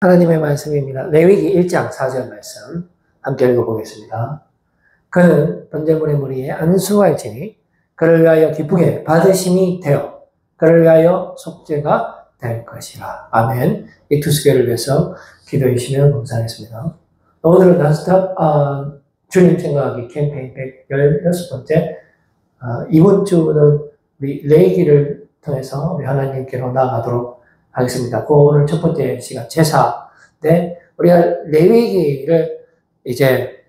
하나님의 말씀입니다. 레위기 1장 4절 말씀 함께 읽어보겠습니다. 그는 번제물의 무리에 안수할지니 그를 위하여 기쁘게 받으심이 되어 그를 위하여 속죄가 될 것이라. 아멘. 이 두 수교를 위해서 기도해 주시면 감사하겠습니다. 오늘은 나스탑 주님 생각하기 캠페인 116번째 이번 주는 우리 레위기를 통해서 우리 하나님께로 나아가도록 하겠습니다. 오늘 첫 번째 시간 제사인데 우리가 레위기를 이제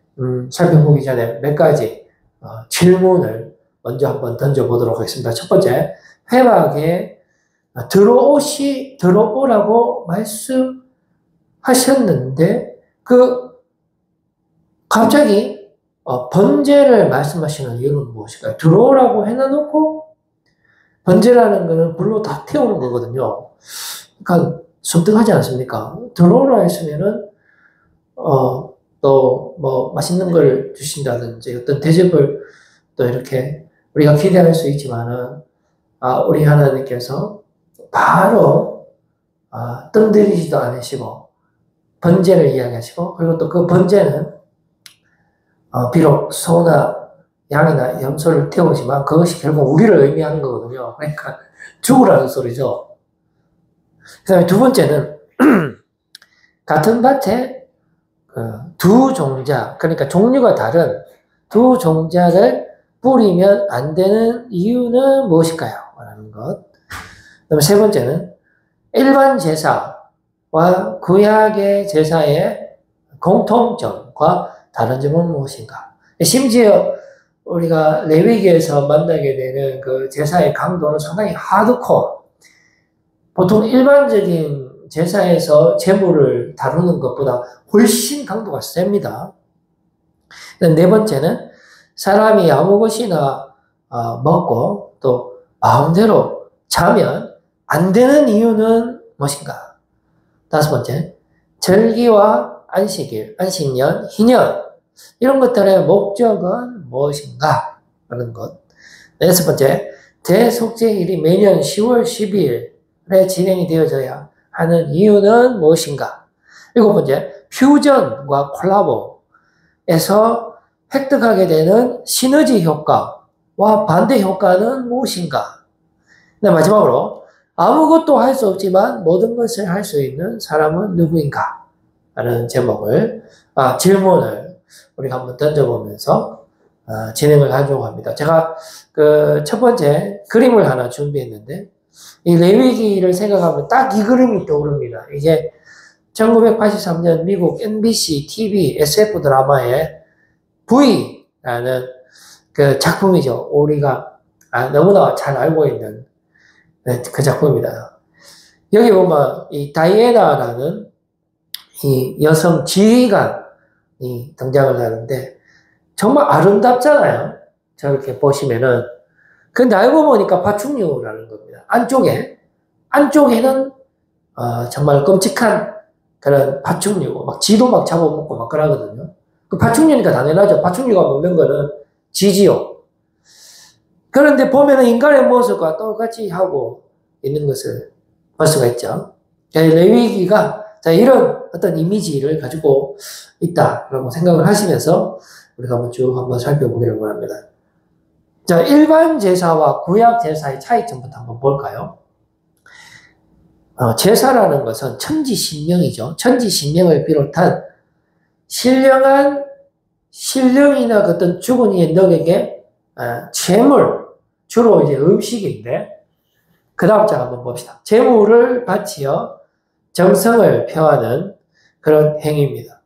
살펴보기 전에 몇 가지 질문을 먼저 한번 던져보도록 하겠습니다. 첫 번째, 회막에 들어오라고 말씀하셨는데 갑자기 번제를 말씀하시는 이유는 무엇일까요? 들어오라고 해놔놓고 번제라는 거는 불로 다 태우는 거거든요. 그러니까 섬뜩하지 않습니까? 들어오라 했으면은 또 뭐 맛있는 걸 주신다든지 어떤 대접을 또 이렇게 우리가 기대할 수 있지만은 우리 하나님께서 바로 뜸 들이지도 않으시고 번제를 이야기하시고 그리고 또 그 번제는 비록 소나 양이나 염소를 태우지만 그것이 결국 우리를 의미하는 거거든요. 그러니까 죽으라는 소리죠. 그 다음에 두 번째는 같은 밭에 두 종자, 그러니까 종류가 다른 두 종자를 뿌리면 안 되는 이유는 무엇일까요? 라는 것. 그다음에 세 번째는 일반 제사와 구약의 제사의 공통점과 다른 점은 무엇인가? 심지어 우리가 레위기에서 만나게 되는 그 제사의 강도는 상당히 하드코어. 보통 일반적인 제사에서 제물을 다루는 것보다 훨씬 강도가 셉니다. 네 번째는 사람이 아무 것이나 먹고 또 마음대로 자면 안 되는 이유는 무엇인가? 다섯 번째, 절기와 안식일, 안식년, 희년 이런 것들의 목적은 무엇인가? 하는 것. 여섯 번째, 대속죄일이 매년 10월 12일에 진행이 되어져야 하는 이유는 무엇인가? 일곱 번째, 퓨전과 콜라보에서 획득하게 되는 시너지 효과와 반대 효과는 무엇인가? 마지막으로 아무것도 할 수 없지만 모든 것을 할 수 있는 사람은 누구인가? 라는 질문을 우리가 한번 던져보면서 진행을 하려고 합니다. 제가 첫 번째 그림을 하나 준비했는데 이 레위기를 생각하면 딱 이 그림이 떠오릅니다. 이게 1983년 미국 NBC TV SF 드라마의 V라는 그 작품이죠. 우리가 너무나 잘 알고 있는 그 작품입니다. 여기 보면 이 다이애나라는 이 여성 지휘관이 등장을 하는데 정말 아름답잖아요. 저렇게 보시면은. 근데 알고 보니까 파충류라는 겁니다. 안쪽에는 정말 끔찍한 그런 파충류, 막 쥐도 막 잡아먹고 막 그러거든요. 그 파충류니까 당연하죠. 파충류가 먹는 거는 쥐지요. 그런데 보면은 인간의 모습과 똑같이 하고 있는 것을 볼 수가 있죠. 레위기가 이런 어떤 이미지를 가지고 있다라고 생각을 하시면서 우리가 한번 살펴보기를 원합니다. 일반 제사와 구약 제사의 차이점부터 한번 볼까요? 제사라는 것은 천지신명이죠. 천지신명을 비롯한 신령이나 어떤 죽은 이의 넉에게 제물, 주로 이제 음식인데, 그 다음 장 한번 봅시다. 제물을 바치어 정성을 표하는 그런 행위입니다.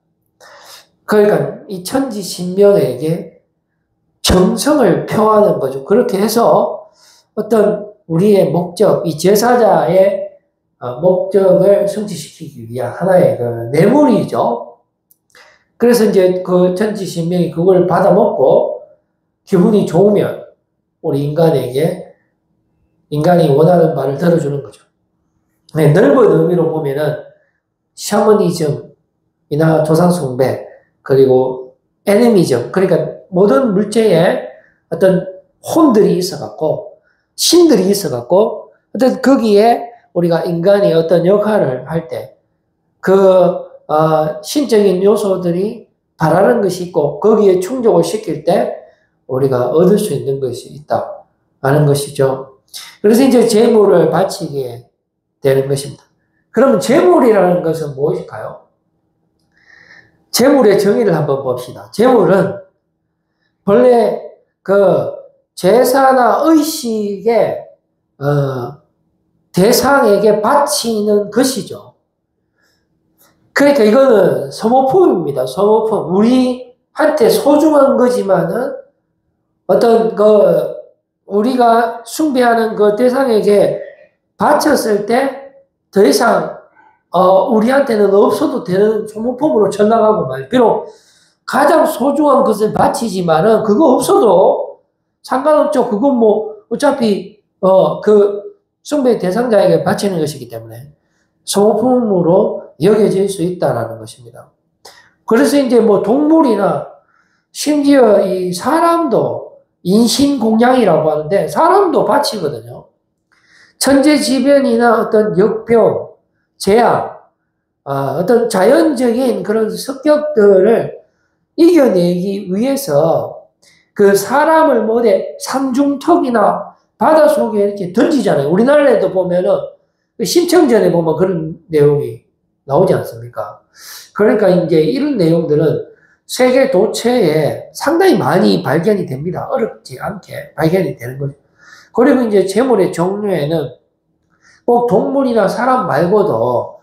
그러니까 이 천지신명에게 정성을 표하는 거죠. 그렇게 해서 어떤 우리의 목적, 이 제사자의 목적을 성취시키기 위한 하나의 그 뇌물이죠. 그래서 이제 그 천지신명이 그걸 받아먹고 기분이 좋으면 우리 인간이 원하는 바를 들어주는 거죠. 네, 넓은 의미로 보면은 샤머니즘이나 조상숭배 그리고 애니미즘, 그러니까 모든 물체에 어떤 혼들이 있어갖고 신들이 있어갖고 어떤 거기에 우리가 인간이 어떤 역할을 할 때 신적인 요소들이 바라는 것이 있고 거기에 충족을 시킬 때 우리가 얻을 수 있는 것이 있다 하는 것이죠. 그래서 이제 재물을 바치게 되는 것입니다. 그러면 재물이라는 것은 무엇일까요? 재물의 정의를 한번 봅시다. 재물은 본래 제사나 의식의 대상에게 바치는 것이죠. 그러니까 이거는 소모품입니다. 소모품. 우리한테 소중한 거지만은 어떤 우리가 숭배하는 그 대상에게 바쳤을 때 더 이상 우리한테는 없어도 되는 소모품으로 전락하고 말이에요. 비록 가장 소중한 것을 바치지만은 그거 없어도 상관없죠. 그건 뭐 어차피 숭배 대상자에게 바치는 것이기 때문에 소모품으로 여겨질 수 있다라는 것입니다. 그래서 이제 뭐 동물이나 심지어 이 사람도 인신공양이라고 하는데 사람도 바치거든요. 천재지변이나 어떤 역병, 재앙, 어떤 자연적인 그런 습격들을 이겨내기 위해서 그 사람을 산중턱이나 바닷속에 이렇게 던지잖아요. 우리나라에도 보면은 심청전에 보면 그런 내용이 나오지 않습니까? 그러니까 이제 이런 내용들은 세계 도처에 상당히 많이 발견이 됩니다. 어렵지 않게 발견이 되는 거죠. 그리고 이제 재물의 종류에는 꼭 동물이나 사람 말고도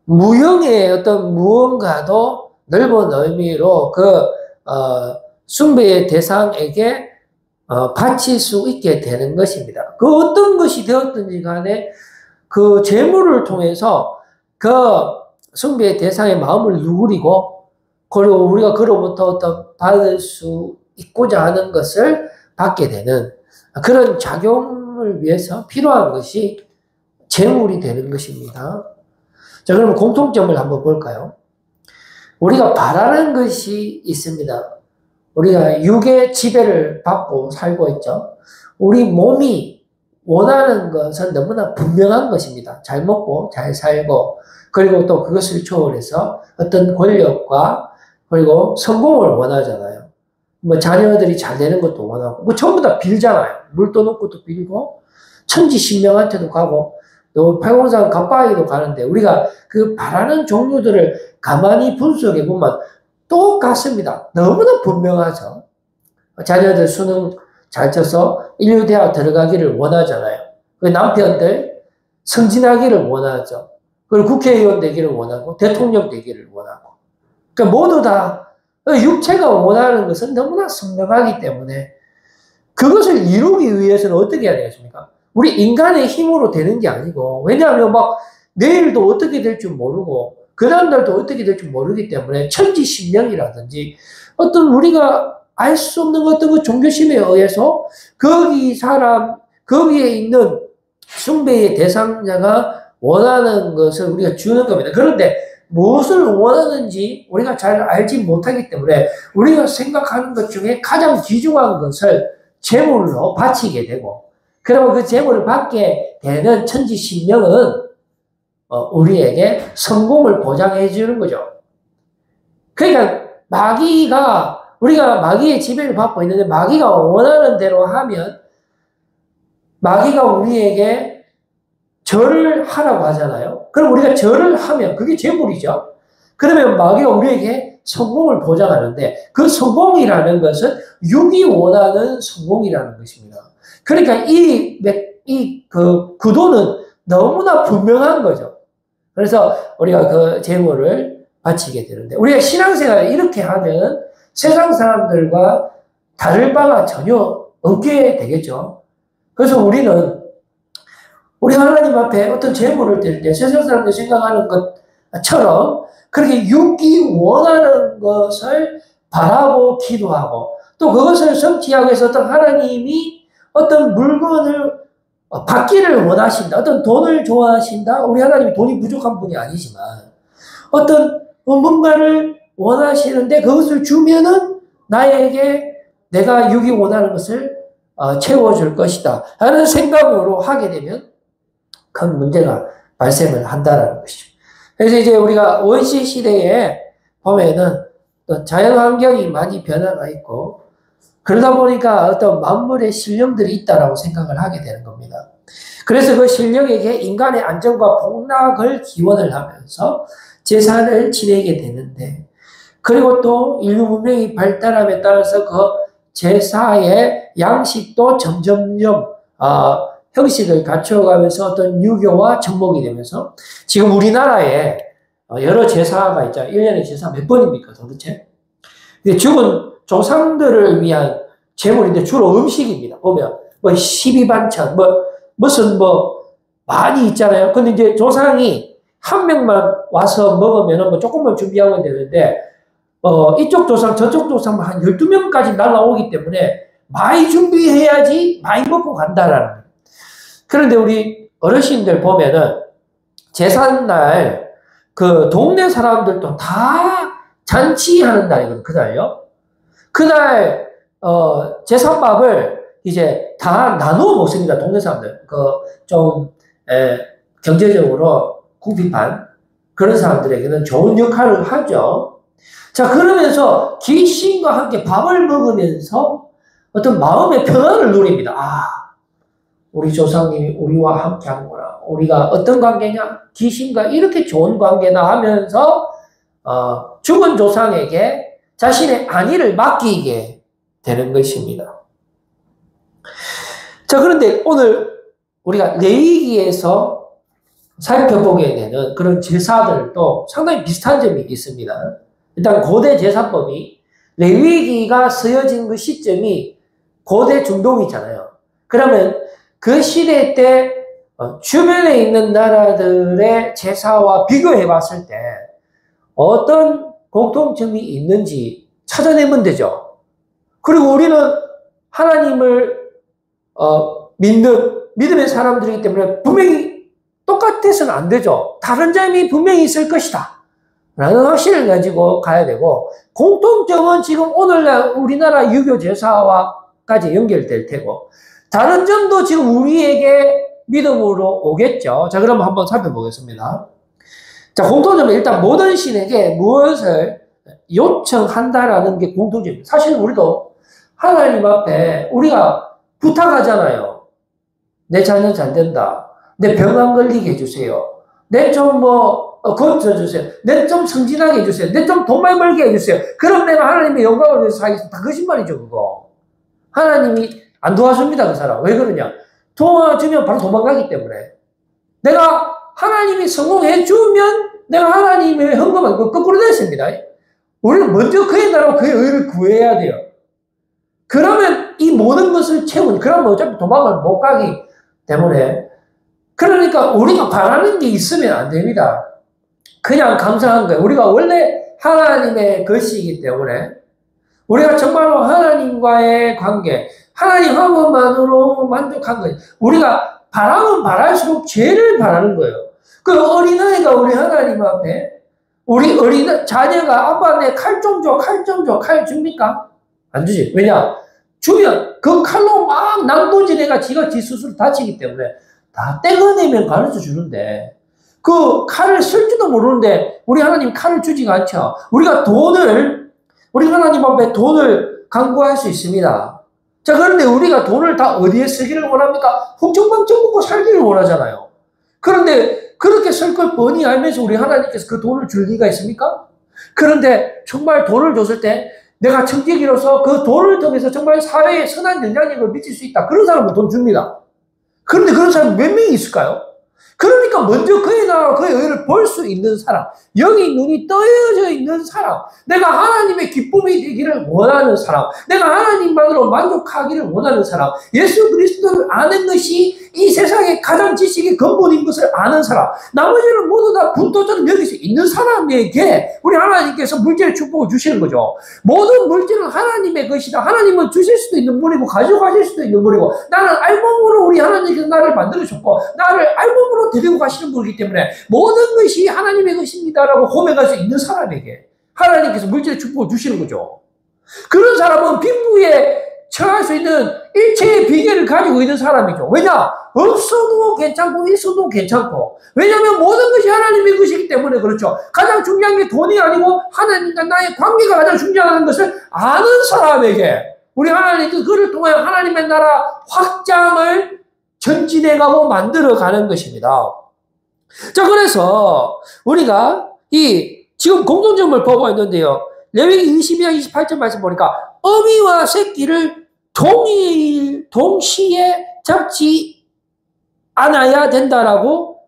무형의 어떤 무언가도 넓은 의미로 숭배의 대상에게 바칠 수 있게 되는 것입니다. 그 어떤 것이 되었든지 간에 그 재물을 통해서 그 숭배의 대상의 마음을 누그리고 그리고 우리가 그로부터 어떤 받을 수 있고자 하는 것을 받게 되는 그런 작용을 위해서 필요한 것이 재물이 되는 것입니다. 자, 그러면 공통점을 한번 볼까요? 우리가 바라는 것이 있습니다. 우리가 육의 지배를 받고 살고 있죠. 우리 몸이 원하는 것은 너무나 분명한 것입니다. 잘 먹고 잘 살고 그리고 또 그것을 초월해서 어떤 권력과 그리고 성공을 원하잖아요. 뭐 자녀들이 잘 되는 것도 원하고 뭐 전부 다 빌잖아요. 물 떠놓고도 빌고 천지신명한테도 가고 또 팔공산 가까이도 가는데 우리가 그 바라는 종류들을 가만히 분석해 보면 똑같습니다. 너무나 분명하죠. 자녀들 수능 잘 쳐서 인류대학 들어가기를 원하잖아요. 그 남편들 승진하기를 원하죠. 그리고 국회의원 되기를 원하고 대통령 되기를 원하고. 그러니까 모두 다 육체가 원하는 것은 너무나 선명하기 때문에 그것을 이루기 위해서는 어떻게 해야 되겠습니까? 우리 인간의 힘으로 되는 게 아니고 왜냐하면 막 내일도 어떻게 될 줄 모르고 그 다음날도 어떻게 될 줄 모르기 때문에 천지신명이라든지 어떤 우리가 알 수 없는 어떤 그 종교심에 의해서 거기에 있는 숭배의 대상자가 원하는 것을 우리가 주는 겁니다. 그런데 무엇을 원하는지 우리가 잘 알지 못하기 때문에 우리가 생각하는 것 중에 가장 귀중한 것을 재물로 바치게 되고 그러면 그 재물을 받게 되는 천지신명은 우리에게 성공을 보장해 주는 거죠. 그러니까 우리가 마귀의 지배를 받고 있는데 마귀가 원하는 대로 하면 마귀가 우리에게 절을 하라고 하잖아요. 그럼 우리가 절을 하면 그게 재물이죠. 그러면 마귀가 우리에게 성공을 보장하는데 그 성공이라는 것은 육이 원하는 성공이라는 것입니다. 그러니까 그 구도는 너무나 분명한 거죠. 그래서 우리가 그 재물을 바치게 되는데 우리가 신앙생활을 이렇게 하면 세상 사람들과 다를 바가 전혀 없게 되겠죠. 그래서 우리 하나님 앞에 어떤 재물을 드릴 때 세상 사람들이 생각하는 것처럼 그렇게 육이 원하는 것을 바라고 기도하고 또 그것을 성취하기 위해서 어떤 하나님이 어떤 물건을 받기를 원하신다. 어떤 돈을 좋아하신다. 우리 하나님이 돈이 부족한 분이 아니지만 어떤 뭔가를 원하시는데 그것을 주면은 나에게 내가 육이 원하는 것을 채워줄 것이다 하는 생각으로 하게 되면 큰 문제가 발생을 한다는 것이죠. 그래서 이제 우리가 원시 시대에 보면은 또 자연 환경이 많이 변화가 있고 그러다 보니까 어떤 만물의 신령들이 있다라고 생각을 하게 되는 겁니다. 그래서 그 신령에게 인간의 안전과 복락을 기원을 하면서 제사를 지내게 되는데 그리고 또 인류 문명이 발달함에 따라서 그 제사의 양식도 점점점 형식을 갖추어가면서 어떤 유교와 접목이 되면서 지금 우리나라에 여러 제사가 있잖아요. 1년에 제사 몇 번입니까 도대체? 죽은 조상들을 위한 제물인데 주로 음식입니다. 보면 뭐 12반찬 무슨 많이 있잖아요. 근데 이제 조상이 한 명만 와서 먹으면 뭐 조금만 준비하면 되는데 이쪽 조상 저쪽 조상 한 12명까지 날라오기 때문에 많이 준비해야지 많이 먹고 간다라는 거예요. 그런데 우리 어르신들 보면은 제삿날 그 동네 사람들도 다 잔치하는 날이거든요. 그날요. 그날 제삿밥을 이제 다 나누어 먹습니다. 동네 사람들. 좀 경제적으로 궁핍한 그런 사람들에게는 좋은 역할을 하죠. 자, 그러면서 귀신과 함께 밥을 먹으면서 어떤 마음의 평안을 누립니다. 우리 조상님이 우리와 함께 하는구나. 우리가 어떤 관계냐? 귀신과 이렇게 좋은 관계다 하면서 죽은 조상에게 자신의 안위를 맡기게 되는 것입니다. 자, 그런데 오늘 우리가 레위기에서 살펴보게 되는 그런 제사들도 상당히 비슷한 점이 있습니다. 일단 고대 제사법이 레위기가 쓰여진 그 시점이 고대 중동이잖아요. 그러면 그 시대 때 주변에 있는 나라들의 제사와 비교해 봤을 때 어떤 공통점이 있는지 찾아내면 되죠. 그리고 우리는 하나님을 믿는 믿음의 사람들이기 때문에 분명히 똑같아서는 안 되죠. 다른 점이 분명히 있을 것이다 라는 확신을 가지고 가야 되고 공통점은 지금 오늘날 우리나라 유교 제사와까지 연결될 테고 다른 점도 지금 우리에게 믿음으로 오겠죠. 자, 그럼 한번 살펴보겠습니다. 자, 공통점은 일단 모든 신에게 무엇을 요청한다라는 게 공통점입니다. 사실 우리도 하나님 앞에 우리가 부탁하잖아요. 내 자녀 잘 된다. 내 병 안 걸리게 해주세요. 내 좀 고쳐주세요. 내 좀 성진하게 해주세요. 내 좀 돈 많이 벌게 해주세요. 그럼 내가 하나님의 영광을 위해서 살겠습니다. 다 거짓말이죠, 그거. 하나님이 안 도와줍니다, 그 사람. 왜 그러냐? 도와주면 바로 도망가기 때문에. 내가 하나님이 성공해주면 내가 하나님의 헌금을 거꾸로 됐습니다. 우리는 먼저 그의 나라와 그의 의를 구해야 돼요. 그러면 이 모든 것을 채우니, 그러면 어차피 도망을 못 가기 때문에. 그러니까 우리가 바라는 게 있으면 안 됩니다. 그냥 감사한 거예요. 우리가 원래 하나님의 것이기 때문에 우리가 정말로 하나님과의 관계, 하나님 한 번만으로 만족한 거예요. 우리가 바라면 바랄수록 죄를 바라는 거예요. 그 어린아이가 우리 하나님 앞에 우리 자녀가 아빠 내 칼 좀 줘, 칼 좀 줘, 칼 줍니까? 안 주지. 왜냐? 주면 그 칼로 막 낭도질해가 지가 지 스스로 다치기 때문에 다 떼어내면 가르쳐 주는데 그 칼을 쓸 줄도 모르는데 우리 하나님 칼을 주지가 않죠. 우리 하나님 앞에 돈을 강구할 수 있습니다. 자, 그런데 우리가 돈을 다 어디에 쓰기를 원합니까? 흥청망청 먹고 살기를 원하잖아요. 그런데 그렇게 쓸 걸 뻔히 알면서 우리 하나님께서 그 돈을 줄 리가 있습니까? 그런데 정말 돈을 줬을 때 내가 청지기로서 그 돈을 통해서 정말 사회에 선한 영향력을 미칠 수 있다. 그런 사람은 돈 줍니다. 그런데 그런 사람이 몇 명이 있을까요? 그러니까 먼저 그의 나라와 그의 의를 볼 수 있는 사람, 영이 눈이 떠여져 있는 사람, 내가 하나님의 기쁨이 되기를 원하는 사람, 내가 하나님만으로 만족하기를 원하는 사람, 예수 그리스도를 아는 것이 이 세상의 가장 지식의 근본인 것을 아는 사람, 나머지는 모두 다 분도처럼 여기서 있는 사람에게 우리 하나님께서 물질의 축복을 주시는 거죠. 모든 물질은 하나님의 것이다. 하나님은 주실 수도 있는 분이고 가져가실 수도 있는 분이고, 나는 알몸으로 우리 하나님께서 나를 만들어줬고 나를 알몸으로 데리고 가시는 분이기 때문에 모든 것이 하나님의 것입니다라고 고백할 수 있는 사람에게 하나님께서 물질의 축복을 주시는 거죠. 그런 사람은 빈부에 처할 수 있는 일체의 비결을 가지고 있는 사람이죠. 왜냐? 없어도 괜찮고 있어도 괜찮고. 왜냐하면 모든 것이 하나님의 것이기 때문에 그렇죠. 가장 중요한 게 돈이 아니고 하나님과 나의 관계가 가장 중요한 것을 아는 사람에게 우리 하나님 그를 통하여 하나님의 나라 확장을 전진해가고 만들어가는 것입니다. 자, 그래서 우리가 지금 공통점을 보고 있는데요. 레위기 22장 28절 말씀 보니까 어미와 새끼를 동시에 잡지 않아야 된다라고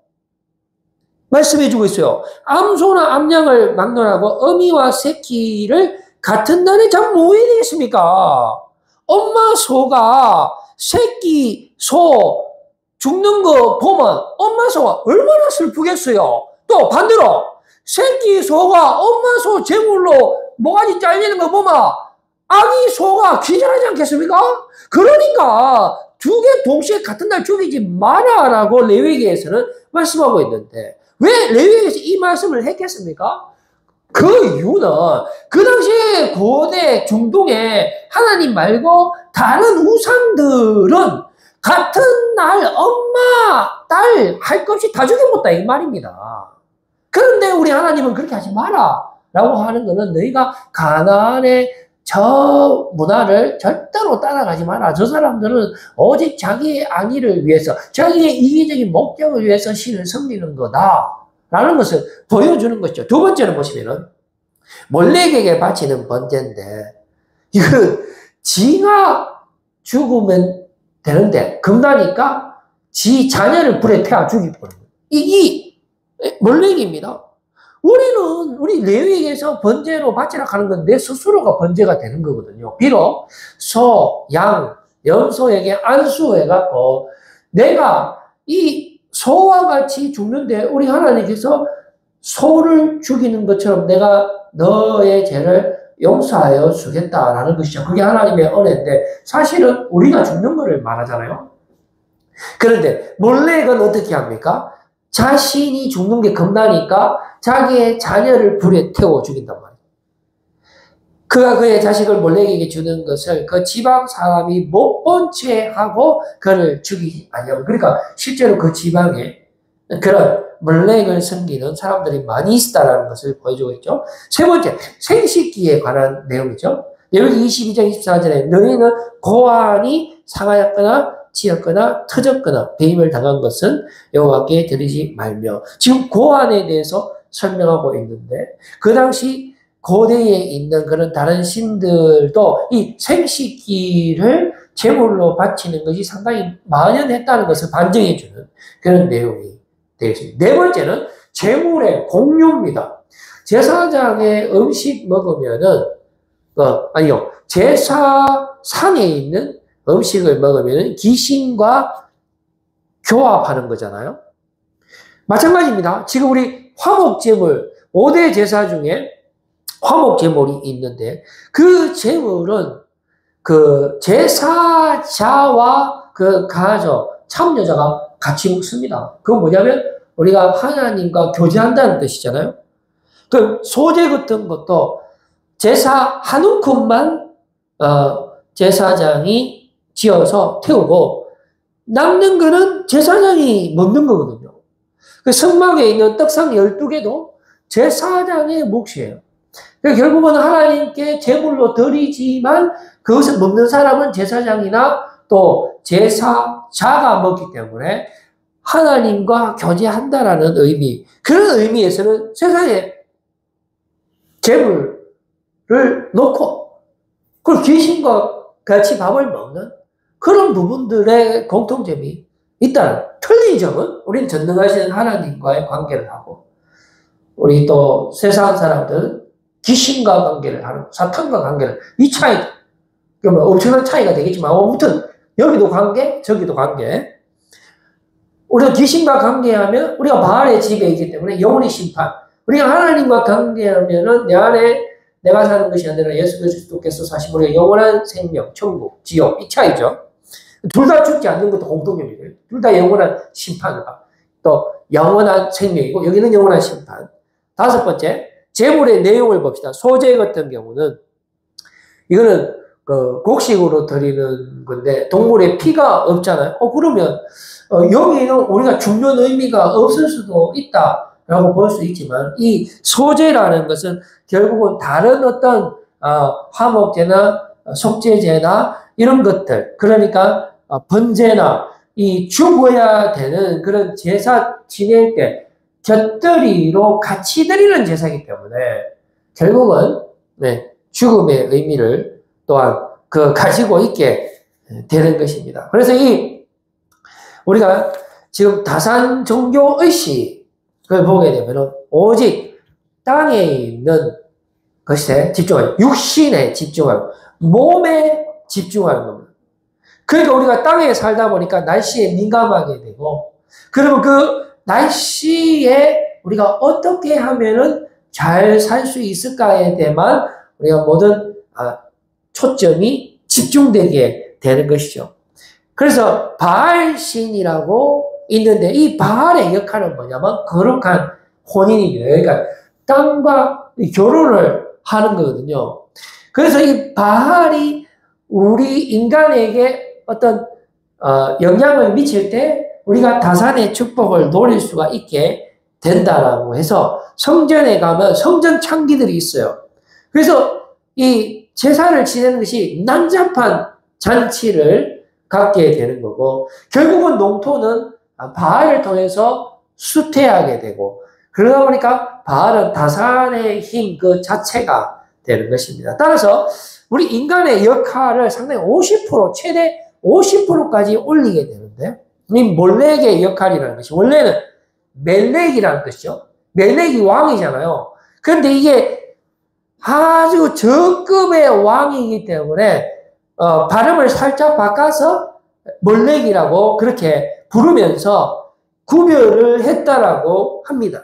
말씀해 주고 있어요. 암소나 암양을 막론하고 어미와 새끼를 같은 날에 잡으면 왜 되겠습니까? 엄마 소가 새끼 소 죽는 거 보면 엄마 소가 얼마나 슬프겠어요. 또 반대로 새끼 소가 엄마 소 제물로 모가지 잘리는 거 보면 아기 소가 기절하지 않겠습니까? 그러니까 두 개 동시에 같은 날 죽이지 마라라고 레위기에서는 말씀하고 있는데 왜 레위기에서 이 말씀을 했겠습니까? 그 이유는 그 당시에 고대 중동에 하나님 말고 다른 우상들은 같은 날 엄마, 딸 할 것 없이 다 죽여먹다 이 말입니다. 그런데 우리 하나님은 그렇게 하지 마라 라고 하는 것은 너희가 가나안의 저 문화를 절대로 따라가지 마라. 저 사람들은 오직 자기의 안위를 위해서 자기의 이기적인 목적을 위해서 신을 섬기는 거다 라는 것을 보여주는 것이죠. 두 번째는 보시면은 몰렉에게 바치는 번제인데 이거는 지가 죽으면 되는데 금나니까 지 자녀를 불에 태워 죽이고 이게 몰렉입니다. 우리 레위기에서 번제로 바치라 하는 건 내 스스로가 번제가 되는 거거든요. 비록 소, 양, 염소에게 안수해갖고 내가 이 소와 같이 죽는데 우리 하나님께서 소를 죽이는 것처럼 내가 너의 죄를 용서하여 주겠다라는 것이죠. 그게 하나님의 은혜인데 사실은 우리가 죽는 거를 말하잖아요. 그런데 몰렉은 어떻게 합니까? 자신이 죽는 게 겁나니까 자기의 자녀를 불에 태워 죽인단 말이에요. 그가 그의 자식을 몰렉에게 주는 것을 그 지방 사람이 못 본 채 하고 그를 죽이지 아니하고 그러니까 실제로 그 지방에 그런 몰렉을 섬기는 사람들이 많이 있다는 것을 보여주고 있죠. 세 번째, 생식기에 관한 내용이죠. 레위기 22장 24절에 너희는 고환이 상하였거나 치였거나 터졌거나 배임을 당한 것은 여호와께 드리지 말며 지금 고환에 대해서 설명하고 있는데 그 당시 고대에 있는 그런 다른 신들도 이 생식기를 제물로 바치는 것이 상당히 만연했다는 것을 반증해주는 그런 내용이 되겠습니다. 네 번째는 제물의 공유입니다. 제사장의 음식 먹으면은 제사상에 있는 음식을 먹으면 귀신과 교합하는 거잖아요. 마찬가지입니다. 지금 우리 화목제물, 5대 제사 중에 화목제물이 있는데 그 제물은 그 제사자와 그 가족, 참여자가 같이 먹습니다. 그건 뭐냐면 우리가 하나님과 교제한다는 뜻이잖아요. 그 소제 같은 것도 제사 한 움큼만 제사장이 지어서 태우고 남는 거는 제사장이 먹는 거거든요. 그 성막에 있는 떡상 12개도 제사장의 몫이에요. 결국은 하나님께 제물로 드리지만 그것을 먹는 사람은 제사장이나 또 제사자가 먹기 때문에 하나님과 교제한다라는 의미, 그런 의미에서는 세상에 제물을 놓고 그리고 귀신과 같이 밥을 먹는 그런 부분들의 공통점이 있다는, 틀린 점은 우리는 전능하신 하나님과의 관계를 하고 우리 또 세상 사람들은 귀신과 관계를 하는, 사탄과 관계를, 이 차이, 그러면 엄청난 차이가 되겠지만 아무튼 여기도 관계, 저기도 관계. 우리가 귀신과 관계하면 우리가 바알의 집에 있기 때문에 영혼의 심판. 우리가 하나님과 관계하면은 내 안에 내가 사는 것이 아니라 예수 그리스도께서 사신 우리가 영원한 생명, 천국, 지옥, 이 차이죠. 둘 다 죽지 않는 것도 공통점이에요. 둘 다 영원한 심판과 또 영원한 생명이고 여기는 영원한 심판. 다섯 번째, 제물의 내용을 봅시다. 소제 같은 경우는 이거는 그 곡식으로 드리는 건데 동물의 피가 없잖아요. 그러면 여기는 우리가 죽는 의미가 없을 수도 있다라고 볼 수 있지만 이 소제라는 것은 결국은 다른 어떤 화목제나 속죄제나 이런 것들, 그러니까 번제나 이 죽어야 되는 그런 제사 지낼 때 곁들이로 같이 드리는 제사이기 때문에 결국은 죽음의 의미를 또한 가지고 있게 되는 것입니다. 그래서 우리가 지금 다산 종교 의식을 보게 되면 오직 땅에 있는 것에 집중하는, 육신에 집중하는, 몸에 집중하는 겁니다. 그러니까 우리가 땅에 살다 보니까 날씨에 민감하게 되고, 그러면 그 날씨에 우리가 어떻게 하면은 잘 살 수 있을까에 대한 우리가 모든 초점이 집중되게 되는 것이죠. 그래서 바알신이라고 있는데 이 바알의 역할은 뭐냐면 거룩한 혼인이에요. 그러니까 땅과 결혼을 하는 거거든요. 그래서 이 바알이 우리 인간에게 어떤 영향을 미칠 때 우리가 다산의 축복을 노릴 수가 있게 된다라고 해서 성전에 가면 성전 창기들이 있어요. 그래서 이 제사를 지내는 것이 난잡한 잔치를 갖게 되는 거고, 결국은 농토는 바알을 통해서 수태하게 되고, 그러다 보니까 바알은 다산의 힘 그 자체가 되는 것입니다. 따라서 우리 인간의 역할을 상당히 50%, 최대 50%까지 올리게 되는데, 이 몰렉의 역할이라는 것이 원래는 멜렉이라는 뜻이죠. 멜렉이 왕이잖아요. 그런데 이게 아주 저급의 왕이기 때문에 발음을 살짝 바꿔서 몰렉이라고 그렇게 부르면서 구별을 했다라고 합니다.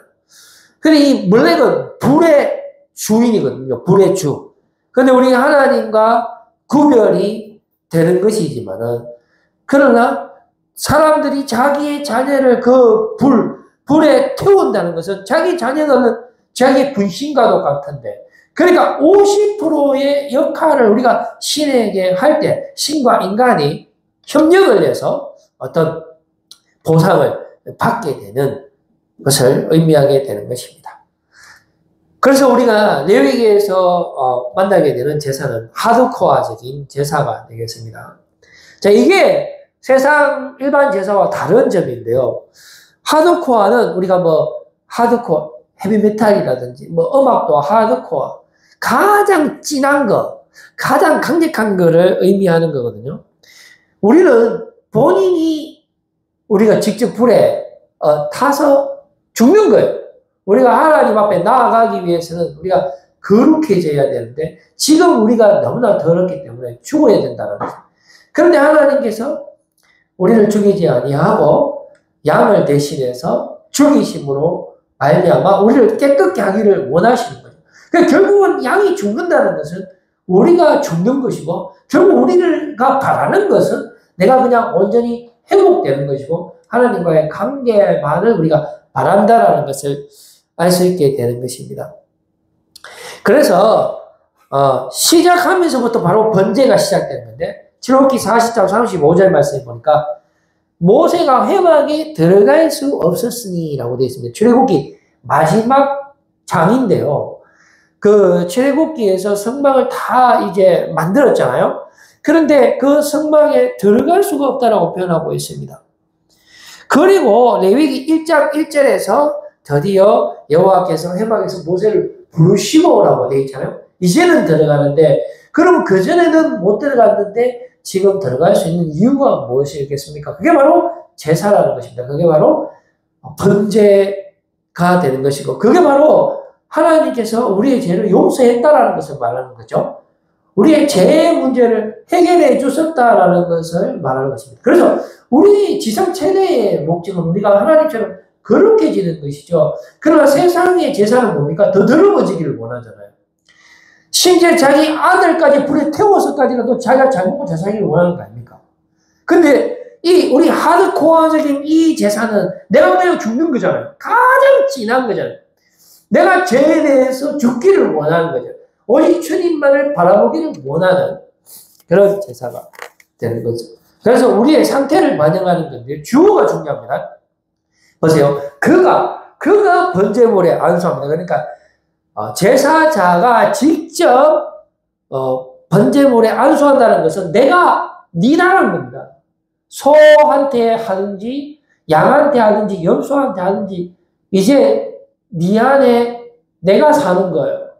근데 이 몰렉은 불의 주인이거든요. 불의 주. 근데 우리 하나님과 구별이 되는 것이지만은, 그러나 사람들이 자기의 자녀를 그 불에 태운다는 것은 자기 자녀는 자기의 분신과도 같은데, 그러니까 50%의 역할을 우리가 신에게 할 때 신과 인간이 협력을 해서 어떤 보상을 받게 되는 것을 의미하게 되는 것입니다. 그래서 우리가 레위기에서 만나게 되는 제사는 하드코어적인 제사가 되겠습니다. 자, 이게 세상 일반 제사와 다른 점인데요. 하드코어는 우리가 하드코어, 헤비메탈이라든지 음악도 하드코어, 가장 진한 거, 가장 강력한 거를 의미하는 거거든요. 우리는 본인이 우리가 직접 불에 타서 죽는 거예요. 우리가 하나님 앞에 나아가기 위해서는 우리가 거룩해져야 되는데 지금 우리가 너무나 더럽기 때문에 죽어야 된다는 거죠. 그런데 하나님께서 우리를 죽이지 아니하고 양을 대신해서 죽이심으로 말미암아 우리를 깨끗게 하기를 원하시는 거죠. 그러니까 결국은 양이 죽는다는 것은 우리가 죽는 것이고, 결국 우리가 바라는 것은 내가 그냥 온전히 회복되는 것이고 하나님과의 관계만을 우리가 바란다라는 것을 알 수 있게 되는 것입니다. 그래서 시작하면서부터 바로 번제가 시작되는 건데, 출애굽기 40장 35절 말씀에 보니까 모세가 회막에 들어갈 수 없었으니 라고 되어 있습니다. 출애굽기 마지막 장인데요. 그 출애굽기에서 성막을 다 이제 만들었잖아요. 그런데 그 성막에 들어갈 수가 없다라고 표현하고 있습니다. 그리고 레위기 1장 1절에서 드디어 여호와께서 회막에서 모세를 부르시고라고 되어 있잖아요. 이제는 들어가는데, 그럼 그전에는 못 들어갔는데 지금 들어갈 수 있는 이유가 무엇이겠습니까? 그게 바로 제사라는 것입니다. 그게 바로 번제가 되는 것이고, 그게 바로 하나님께서 우리의 죄를 용서했다라는 것을 말하는 거죠. 우리의 죄의 문제를 해결해 주셨다라는 것을 말하는 것입니다. 그래서 우리 지상 최대의 목적은 우리가 하나님처럼 거룩해지는 것이죠. 그러나 세상의 제사는 뭡니까? 더 더러워지기를 원하잖아요. 심지어 자기 아들까지 불에 태워서까지라도 자기가 잘 먹고 잘 살기를 원하는 거 아닙니까? 근데 우리 하드코어적인 이 제사는 내가 그냥 죽는 거잖아요. 가장 진한 거잖아요. 내가 죄에 대해서 죽기를 원하는 거죠. 오직 주님만을 바라보기를 원하는 그런 제사가 되는 거죠. 그래서 우리의 상태를 반영하는 건데 주어가 중요합니다. 보세요. 그가 번제물에 안수합니다. 그러니까 제사자가 직접 번제물에 안수한다는 것은 내가 니다라는 겁니다. 소한테 하든지 양한테 하든지 염소한테 하든지 이제 니 안에 내가 사는 거예요.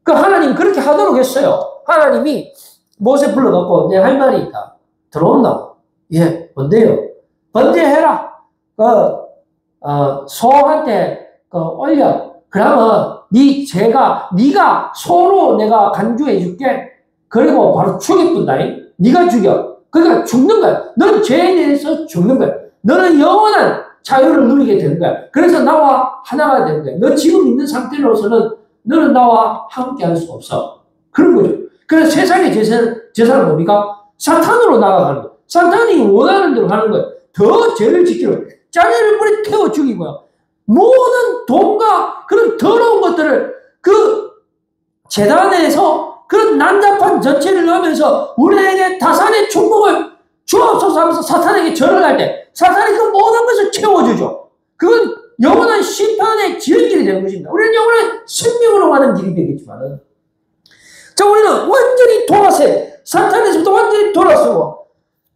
그 하나님 그렇게 하도록 했어요. 하나님이 모세 불러갖고 내 할 말이 있다. 들어온다. 예, 뭔데요? 번제해라. 소한테 올려. 그러면 네가 소로 내가 간주해 줄게. 그리고 바로 죽이뿐다. 네가 죽여. 그러니까 죽는 거야. 너는 죄에 대해서 죽는 거야. 너는 영원한 자유를 누리게 되는 거야. 그래서 나와 하나가 되는 거야. 너 지금 있는 상태로서는 너는 나와 함께 할 수 없어. 그런 거죠. 그래서 세상의 제사는 뭡니까? 사탄으로 나아가는 거야. 사탄이 원하는 대로 하는 거야. 더 죄를 지키려. 자녀를 뿌리 태워 죽이고요. 모든 돈과 그런 더러운 것들을 그 재단에서 그런 난잡한 전체를 넣으면서 우리에게 다산의 축복을 주옵소서 하면서 사탄에게 절을 할 때 사탄이 그 모든 것을 채워주죠. 그건 영원한 심판의 지름길이 되는 것입니다. 우리는 영원한 생명으로 가는 길이 되겠지만은 자, 우리는 완전히 돌아서요. 사탄에서부터 완전히 돌아서고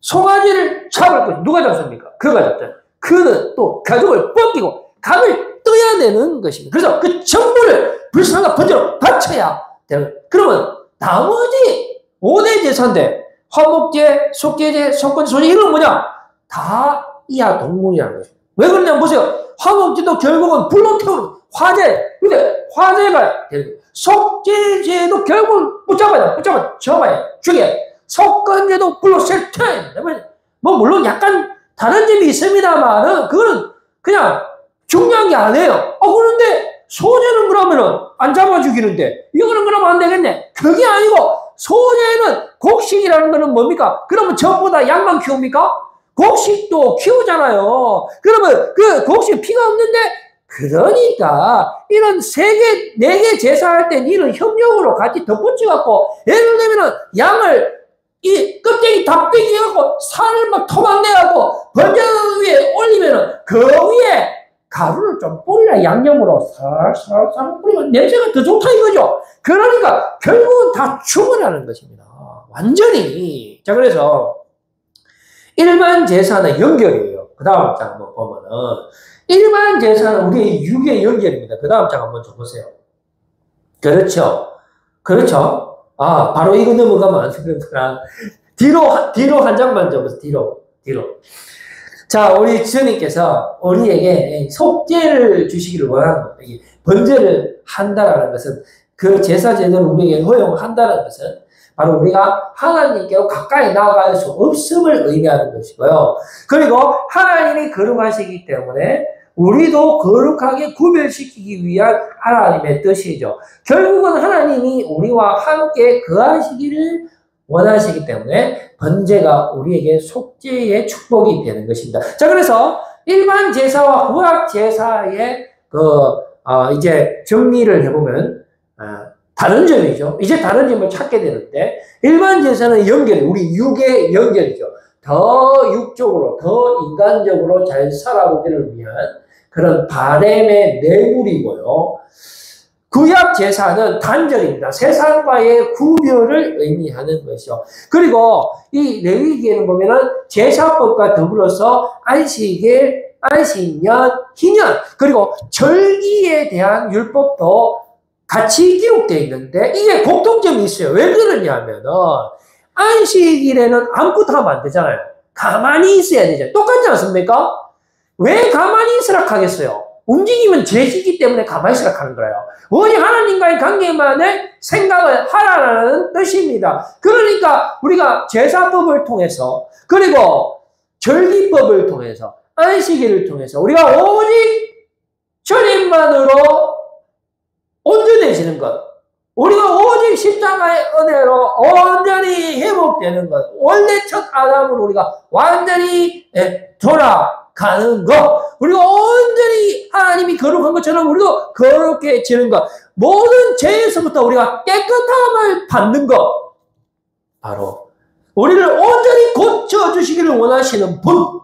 송아지를 잡을 것. 누가 잡습니까? 그가 잡다. 그는 또 가죽을 벗기고 각을 떠야 되는 것입니다. 그래서 그 전부를 불상과 번제로 바쳐야 되는. 그러면 나머지 5대 제사인데 화목제, 속죄제, 속건제, 소제 이런 건 뭐냐? 다 이하 동문이라는 것입니다. 왜 그러냐면 보세요. 화목제도 결국은 불로 태우는 화재. 근데 화재가 되는 거예요. 속죄제도 결국은 붙잡아야 죽여. 속건제도 불로 셀터야. 뭐 물론 약간 다른 점이 있습니다만은 그거는 그냥 중요한 게 아니에요. 그런데 소제는 그러면은 안 잡아 죽이는데 이거는 그러면 안 되겠네. 그게 아니고 소제는 곡식이라는 거는 뭡니까? 그러면 전부 다 양만 키웁니까? 곡식도 키우잖아요. 그러면 그 곡식 피가 없는데 그러니까 이런 3개, 4개 제사할 때 니는 협력으로 같이 덧붙여갖고 예를 들면은 양을 이 껍데기 다 빼기해갖고 살을 막 토막내갖고 번제 위에 올리면은 그 위에 가루를 좀 뿌리라. 양념으로 살살 뿌리면 냄새가 더 좋다 이거죠. 그러니까 결국은 다 충분하는 것입니다. 완전히. 자, 그래서 일반 제사는 연결이에요. 그 다음 장 한번 보면은 일반 제사는 우리의 육의 연결입니다. 그 다음 장 한번 좀 보세요. 그렇죠. 바로 이거 넘어가면 안 되는구나. 뒤로 한 장만 좀 보세요. 뒤로. 자, 우리 주님께서 우리에게 속죄를 주시기를 원하는 거예요. 번제를 한다라는 것은 그 제사 제도를 우리에게 허용한다는 것은 바로 우리가 하나님께로 가까이 나아갈 수 없음을 의미하는 것이고요. 그리고 하나님이 거룩하시기 때문에 우리도 거룩하게 구별시키기 위한 하나님의 뜻이죠. 결국은 하나님이 우리와 함께 거하시기를 원하시기 때문에 번제가 우리에게 속죄의 축복이 되는 것입니다. 자, 그래서 일반 제사와 구약 제사의 이제 정리를 해보면 다른 점이죠. 이제 다른 점을 찾게 되는데 일반 제사는 연결이 우리 육의 연결이죠. 더 육적으로 더 인간적으로 잘 살아오기를 위한 그런 바람의 내물이고요. 구약 제사는 단절입니다. 세상과의 구별을 의미하는 것이죠. 그리고 이 레위기에는 보면은 제사법과 더불어서 안식일, 안식년, 희년, 그리고 절기에 대한 율법도 같이 기록되어 있는데 이게 공통점이 있어요. 왜 그러냐면은 안식일에는 아무것도 하면 안 되잖아요. 가만히 있어야 되잖아요. 똑같지 않습니까? 왜 가만히 있으라 하겠어요? 움직이면 죄지기 때문에 가만히 있으라 하는 거예요. 오직 하나님과의 관계만을 생각을 하라는 뜻입니다. 그러니까 우리가 제사법을 통해서 그리고 절기법을 통해서 안식일을 통해서 우리가 오직 주님만으로 온전해지는 것, 우리가 오직 십자가의 은혜로 온전히 회복되는 것, 원래 첫 아담으로 우리가 완전히 돌아가는 것, 우리가 온전히 하나님이 거룩한 것처럼 우리도 거룩해지는 것, 모든 죄에서부터 우리가 깨끗함을 받는 것, 바로 우리를 온전히 고쳐주시기를 원하시는 분,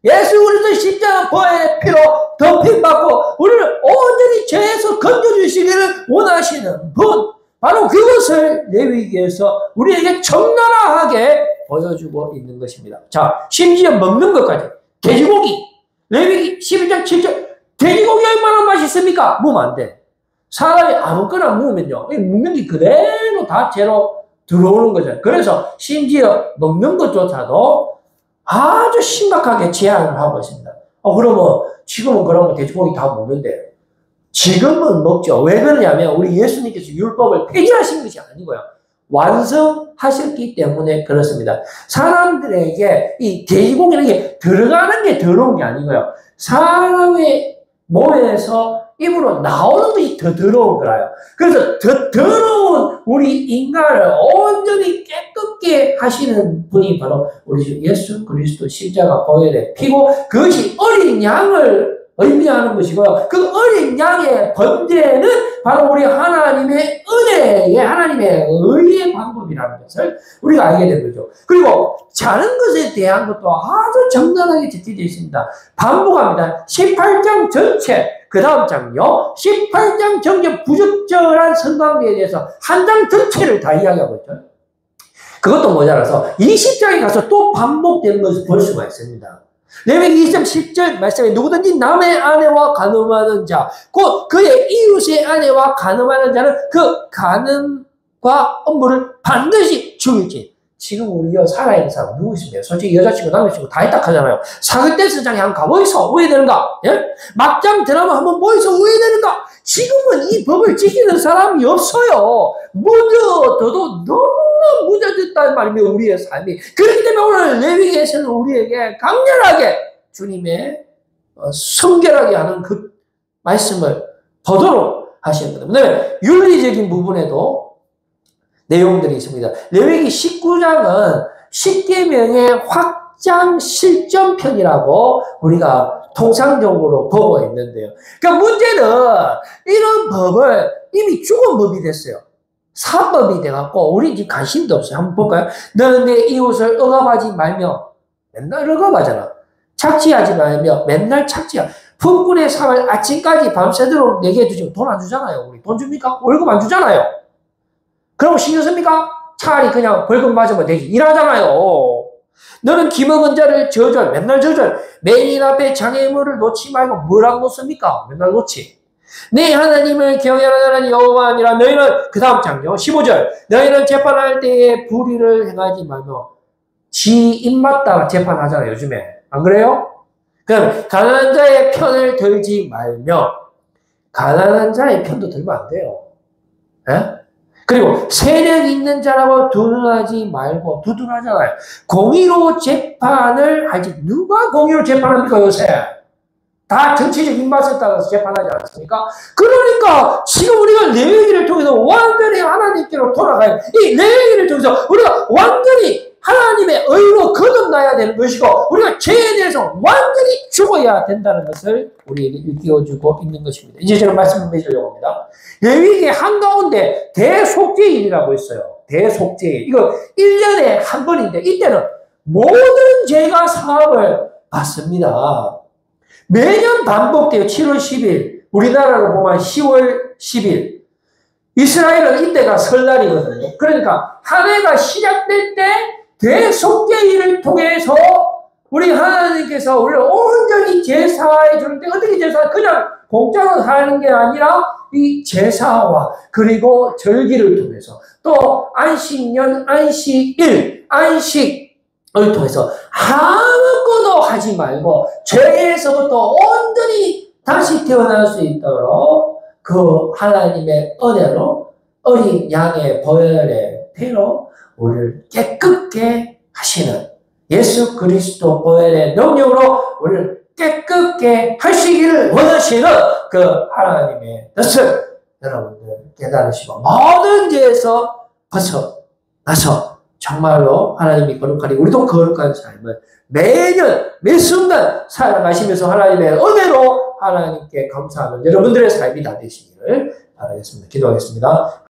예수 그리스도 십자가 보혈의 피로 덮임받고 우리를 온전히 죄에서 건져주시기를 원하시는 분, 바로 그것을 레위기에서 우리에게 적나라하게 보여주고 있는 것입니다. 자, 심지어 먹는 것까지. 돼지고기, 레위기 11장 7절, 돼지고기 얼마나 맛있습니까? 먹으면 안 돼. 사람이 아무거나 먹으면요, 먹는 게 그대로 다 죄로 들어오는 거죠. 그래서 심지어 먹는 것조차도 아주 심각하게 제한을 하고 있습니다. 그러면 지금은 그러면 돼지고기 다 먹는데, 지금은 먹죠. 왜 그러냐면 우리 예수님께서 율법을 폐지하신 것이 아니고요, 완성하셨기 때문에 그렇습니다. 사람들에게 이 돼지고기는 게 들어가는 게 더러운 게 아니고요, 사람의 몸에서 입으로 나오는 것이 더 더러운 거라요. 그래서 더 더러운 우리 인간을 온전히 깨끗게 하시는 분이 바로 우리 주 예수 그리스도 십자가 보혈의 피고, 그것이 어린 양을 의미하는 것이고요, 그 어린 양의 번제는 바로 우리 하나님의 은혜의, 하나님의 의의 방법이라는 것을 우리가 알게 된 거죠. 그리고 자는 것에 대한 것도 아주 정당하게 적혀져 있습니다. 반복합니다. 18장 전체, 그 다음 장요, 18장 전체 부적절한 성관계에 대해서 한 장 전체를 다 이야기하고 있죠. 그것도 모자라서 20장에 가서 또 반복되는 것을 볼 수가 있습니다. 레위기 20장 10절 말씀에 누구든지 남의 아내와 간음하는 자, 곧 그의 이웃의 아내와 간음하는 자는 그 간음과 업무를 반드시 죽일지. 지금 우리가 살아있는 사람 누구 있습니까? 솔직히 여자친구, 남자친구 다 있다 하잖아요. 사극댄스장에 한번 가보이소. 왜 되는가? 예? 막장 드라마 한번 보이소. 왜 되는가? 지금은 이 법을 지키는 사람이 없어요. 묻어둬도 너무나 묻어졌단 말입니다, 우리의 삶이. 그렇기 때문에 오늘 레위기에서는 우리에게 강렬하게 주님의 성결하게 하는 그 말씀을 보도록 하시는 겁니다. 그다음에 윤리적인 부분에도 내용들이 있습니다. 레위기 19장은 10계명의 확장 실전편이라고 우리가 통상적으로 보고 있는데요. 그러니까 문제는 이런 법을 이미 죽은 법이 됐어요. 사법이 돼갖고 우리 지금 관심도 없어요. 한번 볼까요? 너는 내 이웃을 억압하지 말며, 맨날 억압하잖아. 착취하지 말며 맨날 착취야. 품꾼의 상을 아침까지 밤새도록 내게 주지. 돈 안 주잖아요. 우리 돈 줍니까? 월급 안 주잖아요. 그럼 신경 씁니까? 차라리 그냥 벌금 맞으면 되지. 일하잖아요. 너는 기먹은 자를 저절, 맨날 저절. 매인 앞에 장애물을 놓지 말고 뭐라고 놓습니까? 맨날 놓지. 네 하나님을 경외하는 여호와 아니라 너희는, 그 다음 장요 15절, 너희는 재판할 때에 불의를 행하지 말며. 지 입맞다가 재판하잖아요, 요즘에. 안 그래요? 그럼 가난한 자의 편을 들지 말며. 가난한 자의 편도 들면 안 돼요. 에? 그리고 세력 있는 자라고 두둔하지 말고. 두둔하잖아요. 공의로 재판을 하지. 누가 공의로 재판합니까, 요새? 다 정치적 입맛에 따라서 재판하지 않습니까? 그러니까 지금 우리가 레위기를 통해서 완전히 하나님께로 돌아가요. 이 레위기를 통해서 우리가 완전히 하나님의 의로 거듭나야 되는 것이고, 우리가 죄에 대해서 완전히 죽어야 된다는 것을 우리에게 일깨워주고 있는 것입니다. 이제 저는 말씀을 맺으려고 합니다. 레위기 한가운데 대속죄일이라고 있어요. 대속죄일. 이거 1년에 한 번인데, 이때는 모든 죄가 사함을 받습니다. 매년 반복돼요. 7월 10일. 우리나라로 보면 10월 10일. 이스라엘은 이때가 설날이거든요. 그러니까 한 해가 시작될 때 대속죄일을 통해서 우리 하나님께서 우리를 온전히 제사해 주는데, 어떻게 제사? 그냥 공짜로 하는 게 아니라 이 제사와 그리고 절기를 통해서, 또 안식년, 안식일, 안식을 통해서 아무것도 하지 말고 죄에서부터 온전히 다시 태어날 수 있도록 그 하나님의 은혜로 어린 양의 보혈의 피로 우리를 깨끗게 하시는, 예수 그리스도 보혈의 능력으로 우리를 깨끗게 하시기를 원하시는 그 하나님의 뜻을 여러분들 깨달으시고 모든 죄에서 벗어나서 정말로 하나님이 거룩하니 우리도 거룩한 삶을 매년 매 순간 살아가시면서 하나님의 은혜로 하나님께 감사하는 여러분들의 삶이 다 되시기를 바라겠습니다. 기도하겠습니다.